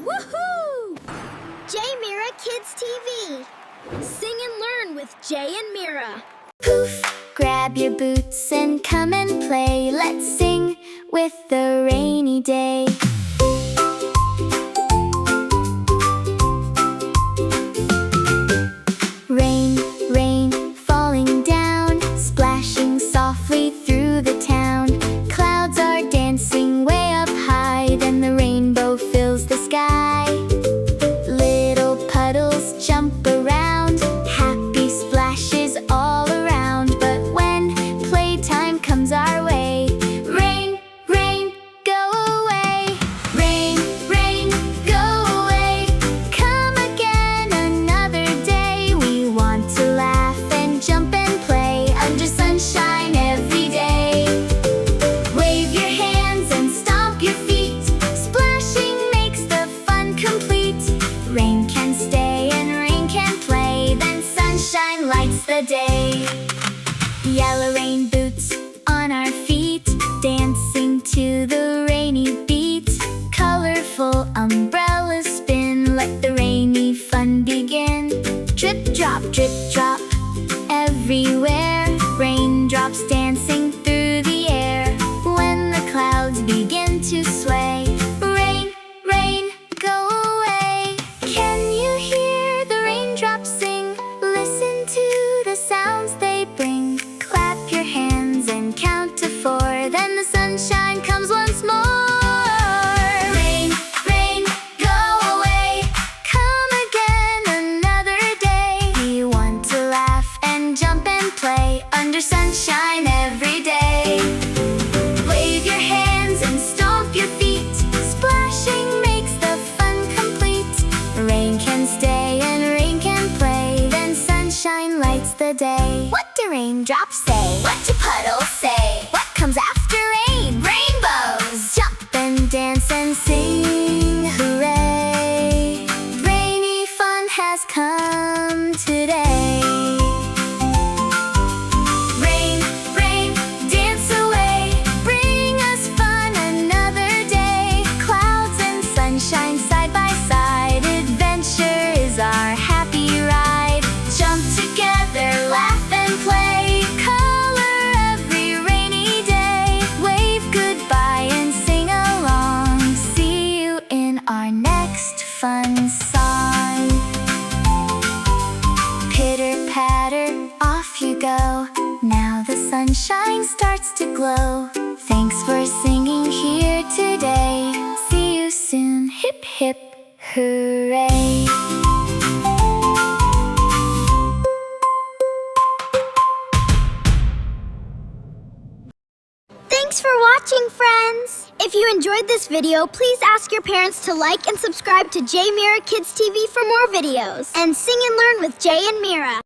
Woohoo! JayMira Kids TV. Sing and learn with Jay and Mira. Poof! Grab your boots and come and play. Let's sing with the rainy day. Rain, rain, falling down, splashing softly through the town. Clouds are dancing way up high, then the rainbow fills the sky. Little puddles jump around, happy splashes all around. But when playtime comes our way, rain, rain, go away. Rain, rain, go away. Come again another day. We want to laugh and jump and play under sunshine every day. Wave your hands and stomp your feet. Splashing makes the fun complete. Rain can stay and rain can play, then sunshine lights the day. Yellow rain boots on our feet, dancing to the rainy beat. Colorful umbrellas spin, let the rainy fun begin. Drip drop, everywhere. Raindrops dancing through the air. When the clouds begin to sway, rain, rain, go away. Can you hear the raindrops sing? Listen to the sounds they bring. Clap your hands and count to 4, then the sunshine comes once more. Rain, rain, go away. Come again another day. We want to laugh and jump and play under sunshine every day. Wave your hands and stomp your feet. Splashing makes the fun complete. Rain can stay and rain can play, then sunshine lights the day. What do raindrops say? What do puddles say? What comes after rain? Rainbows! Jump and dance and sing, hooray! Rainy fun has come today. Rain, rain, dance away. Bring us fun another day. Clouds and sunshine side by side. Adventure is our happy ride. Jump together, laugh and play. Color every rainy day. Wave goodbye and sing along. See you in our next fun song. Pitter patter, off you go. Now the sunshine starts to glow. Thanks for singing here today. See you soon, hip hip, hooray. Thanks for watching, friends! If you enjoyed this video, please ask your parents to like and subscribe to JayMira Kids TV for more videos. And sing and learn with Jay and Mira.